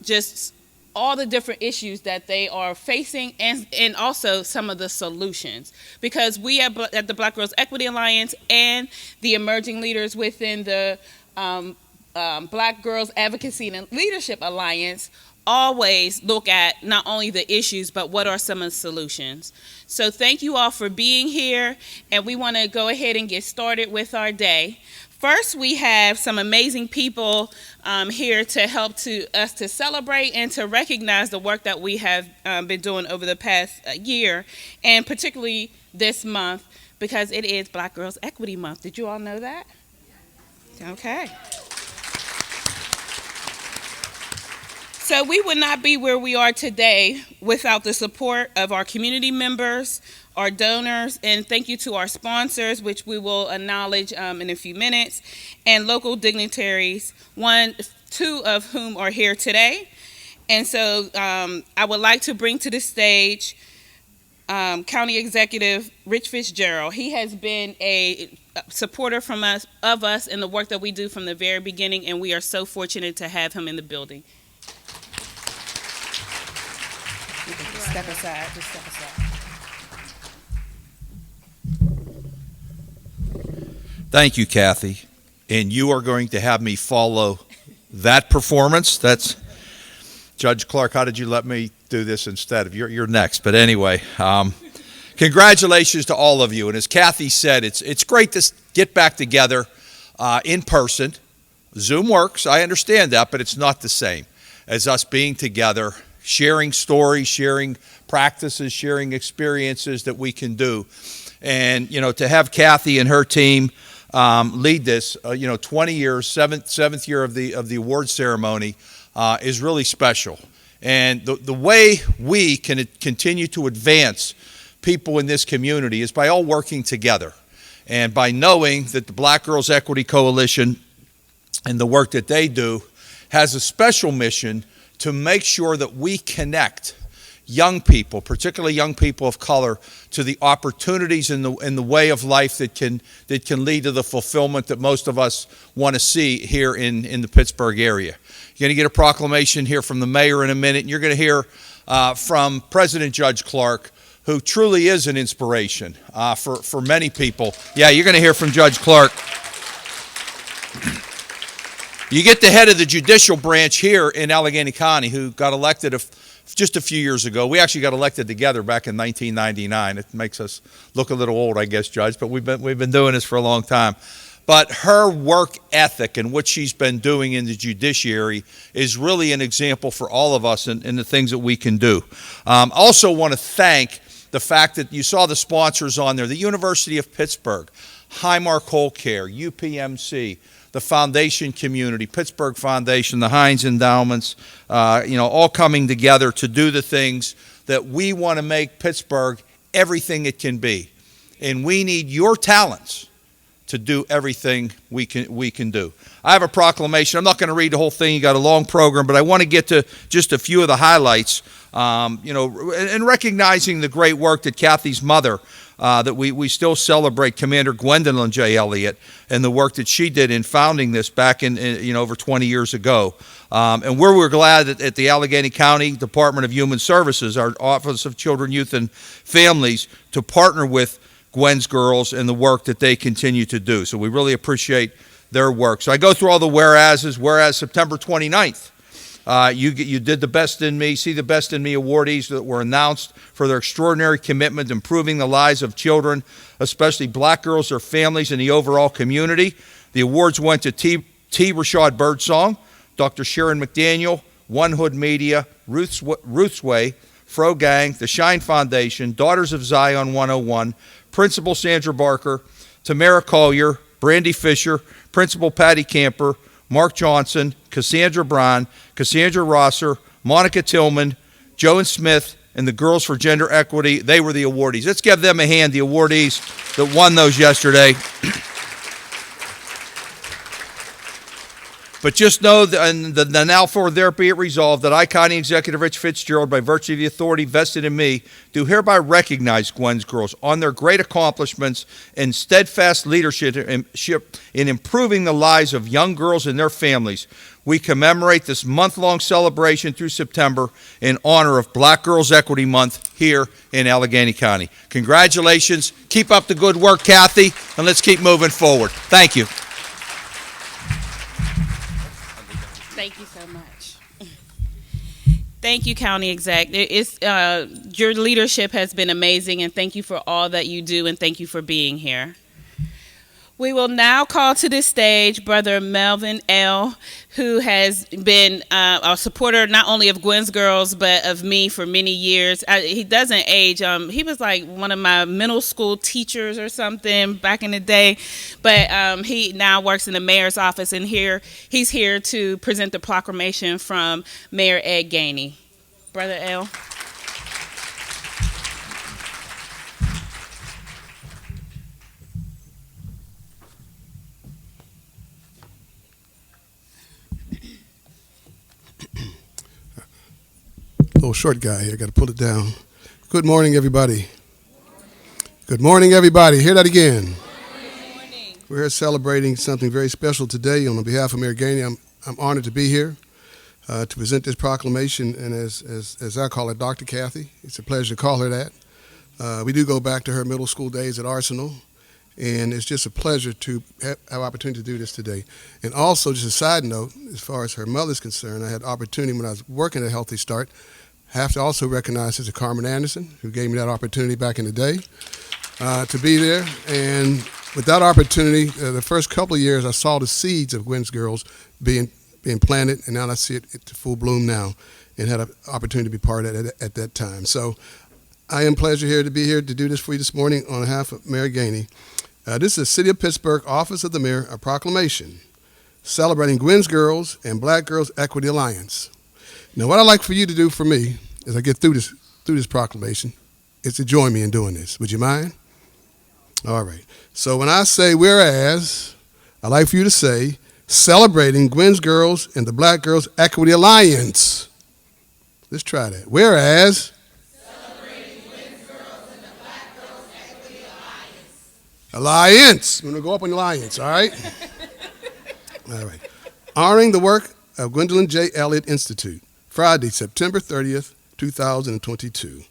just all the different issues that they are facing, and also some of the solutions. Because we at the Black Girls Equity Alliance and the emerging leaders within the Black Girls Advocacy and Leadership Alliance always look at not only the issues, but what are some of the solutions. So thank you all for being here, and we want to go ahead and get started with our day. First, we have some amazing people here to help us to celebrate and to recognize the work that we have been doing over the past year, and particularly this month, because it is Black Girls Equity Month. Did you all know that? Okay. So we would not be where we are today without the support of our community members, our donors, and thank you to our sponsors, which we will acknowledge in a few minutes, and local dignitaries, two of whom are here today. And so I would like to bring to the stage County Executive Rich Fitzgerald. He has been a supporter of us in the work that we do from the very beginning, and we are so fortunate to have him in the building. You can just step aside, Thank you, Kathy. And you are going to have me follow that performance. That's Judge Clark. How did you let me do this instead of you're next? But anyway, congratulations to all of you. And as Kathy said, it's great to get back together in person. Zoom works. I understand that, but it's not the same as us being together, sharing stories, sharing practices, sharing experiences that we can do. And, to have Kathy and her team lead this, 20 years, seventh year of the award ceremony is really special. And the way we can continue to advance people in this community is by all working together and by knowing that the Black Girls Equity Coalition and the work that they do has a special mission to make sure that we connect young people, particularly young people of color, to the opportunities in the way of life that can lead to the fulfillment that most of us want to see here in the Pittsburgh area. You're going to get a proclamation here from the mayor in a minute, and you're going to hear from President Judge Clark, who truly is an inspiration for many people. Yeah, you're going to hear from Judge Clark. You get the head of the judicial branch here in Allegheny County, who got elected just a few years ago. We actually got elected together back in 1999. It makes us look a little old, I guess, Judge, but we've been doing this for a long time. But her work ethic and what she's been doing in the judiciary is really an example for all of us in the things that we can do. Also want to thank the fact that you saw the sponsors on there, the University of Pittsburgh, Highmark Whole Care, UPMC, the foundation community, Pittsburgh Foundation, the Heinz Endowments, all coming together to do the things that we want to make Pittsburgh everything it can be. And we need your talents to do everything we can do. I have a proclamation. I'm not going to read the whole thing. You got a long program, but I want to get to just a few of the highlights, and recognizing the great work that Kathy's mother, that we still celebrate, Commander Gwendolyn J. Elliott, and the work that she did in founding this back in over 20 years ago. And we're glad that at the Allegheny County Department of Human Services, our Office of Children, Youth, and Families, to partner with Gwen's girls and the work that they continue to do. So we really appreciate their work. So I go through all the whereases. Whereas September 29th, you did the Best in Me, See the Best in Me awardees that were announced for their extraordinary commitment to improving the lives of children, especially Black girls, their families, and the overall community. The awards went to T. Rashad Birdsong, Dr. Sharon McDaniel, One Hood Media, Ruth's Way, Fro Gang, the Shine Foundation, Daughters of Zion 101, Principal Sandra Barker, Tamara Collier, Brandy Fisher, Principal Patty Camper, Mark Johnson, Cassandra Braun, Cassandra Rosser, Monica Tillman, Joan Smith, and the Girls for Gender Equity. They were the awardees. Let's give them a hand, the awardees that won those yesterday. But just know that now for there be it resolved that I, County Executive Rich Fitzgerald, by virtue of the authority vested in me, do hereby recognize Gwen's girls on their great accomplishments and steadfast leadership in improving the lives of young girls and their families. We commemorate this month-long celebration through September in honor of Black Girls Equity Month here in Allegheny County. Congratulations. Keep up the good work, Kathy, and let's keep moving forward. Thank you. Thank you so much. Thank you, County Exec. Your leadership has been amazing, and thank you for all that you do, and thank you for being here. We will now call to the stage Brother Melvin L., who has been a supporter not only of Gwen's Girls, but of me for many years. He doesn't age. He was like one of my middle school teachers or something back in the day, but he now works in the mayor's office, and he's here to present the proclamation from Mayor Ed Gainey. Brother L. Little short guy here, got to pull it down. Good morning, everybody. Good morning, everybody. Hear that again. Good morning. We're here celebrating something very special today. On behalf of Mayor Gainey, I'm honored to be here to present this proclamation, and as I call it, Dr. Kathy. It's a pleasure to call her that. We do go back to her middle school days at Arsenal, and it's just a pleasure to have opportunity to do this today. And also, just a side note, as far as her mother's concerned, I had opportunity when I was working at Healthy Start. Have to also recognize Sister Carmen Anderson, who gave me that opportunity back in the day to be there. And with that opportunity, the first couple of years, I saw the seeds of Gwen's Girls being planted, and now I see it to full bloom now, and had an opportunity to be part of it at that time. So I am pleasure here to be here to do this for you this morning on behalf of Mayor Gainey. This is the City of Pittsburgh Office of the Mayor, a proclamation celebrating Gwen's Girls and Black Girls Equity Alliance. Now, what I'd like for you to do for me as I get through this proclamation is to join me in doing this. Would you mind? All right. So when I say whereas, I'd like for you to say celebrating Gwen's Girls and the Black Girls Equity Alliance. Let's try that. Whereas, celebrating Gwen's Girls and the Black Girls Equity Alliance. Alliance. I'm going to go up on the alliance, all right? All right. Honoring the work of Gwendolyn J. Elliott Institute, Friday, September 30th, 2022.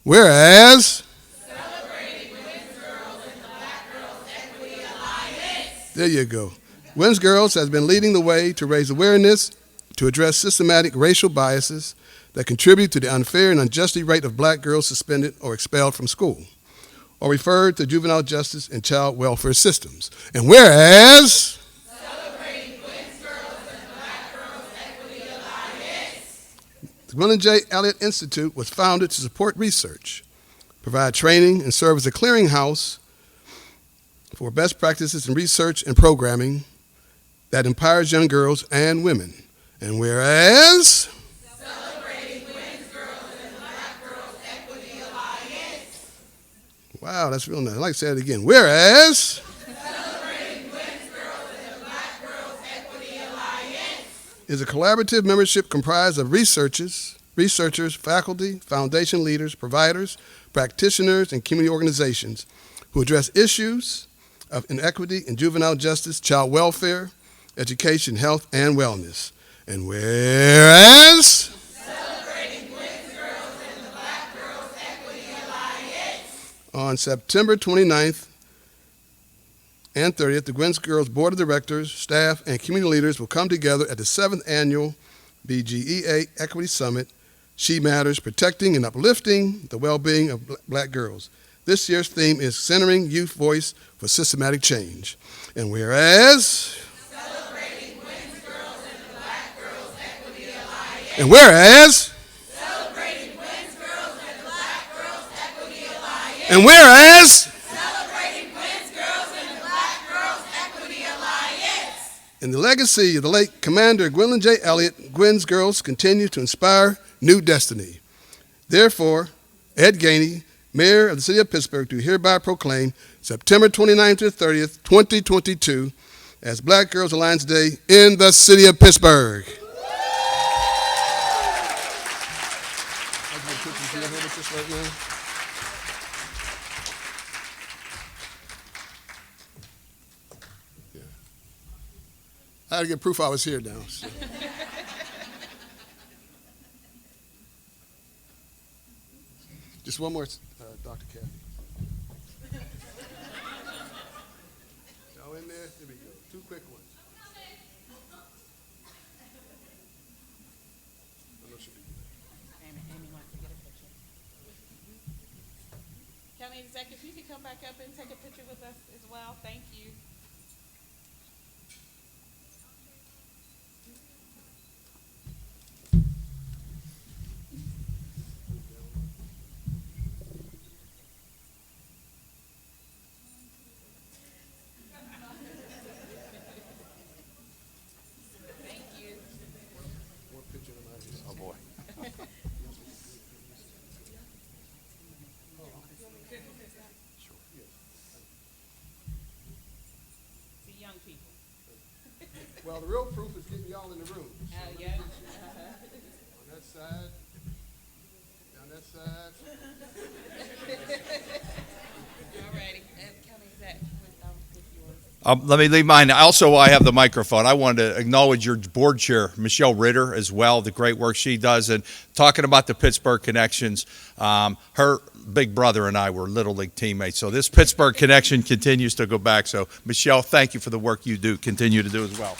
Whereas, celebrating Gwen's Girls and the Black Girls Equity Alliance. There you go. Gwen's Girls has been leading the way to raise awareness to address systematic racial biases that contribute to the unfair and unjustly rate of black girls suspended or expelled from school, or referred to juvenile justice and child welfare systems. And whereas, celebrating Gwen's Girls and the Black Girls Equity Alliance. the Gwendolyn J. Elliott Institute was founded to support research, provide training, and serve as a clearinghouse for best practices in research and programming that empowers young girls and women. And whereas, Celebrating Gwen's Girls and the Black Girls Equity Alliance. wow, that's real nice. I'd like to say it again. Whereas, Celebrating Gwen's Girls and the Black Girls Equity Alliance. is a collaborative membership comprised of researchers, faculty, foundation leaders, providers, practitioners, and community organizations who address issues of inequity in juvenile justice, child welfare, education, health, and wellness. And whereas, Celebrating Gwen's Girls and the Black Girls Equity Alliance. on September 29th and 30th, the Gwen's Girls Board of Directors, staff, and community leaders will come together at the 7th Annual BGEA Equity Summit, She Matters, Protecting and Uplifting the Well-Being of Black Girls. This year's theme is Centering Youth Voice for Systematic Change. And whereas, Celebrating Gwen's Girls and the Black Girls Equity Alliance. and whereas, Celebrating Gwen's Girls and the Black Girls Equity Alliance. and whereas, Celebrating Gwen's Girls and the Black Girls Equity Alliance. in the legacy of the late Commander Gwendolyn J. Elliott, Gwen's Girls continue to inspire new destiny. Therefore, Ed Gainey, Mayor of the City of Pittsburgh, do hereby proclaim September 29th to 30th, 2022, as Black Girls Alliance Day in the city of Pittsburgh. I had to get proof I was here now. So. Just one more, Dr. Kathy. Y'all in there? There we go. Two quick ones. Amy wants to get a picture. County Executive, if you could come back up and take a picture with us as well, thank you. Oh, boy. See young people. Well, the real proof is getting y'all in the room. So Oh, let me yeah. get you on that side, down that side. All righty. County Exec, with yours. Let me leave mine. Also, I have the microphone. I wanted to acknowledge your board chair, Michelle Ritter, as well, the great work she does. And talking about the Pittsburgh connections, her big brother and I were Little League teammates. So this Pittsburgh connection continues to go back. So, Michelle, thank you for the work you do, continue to do as well.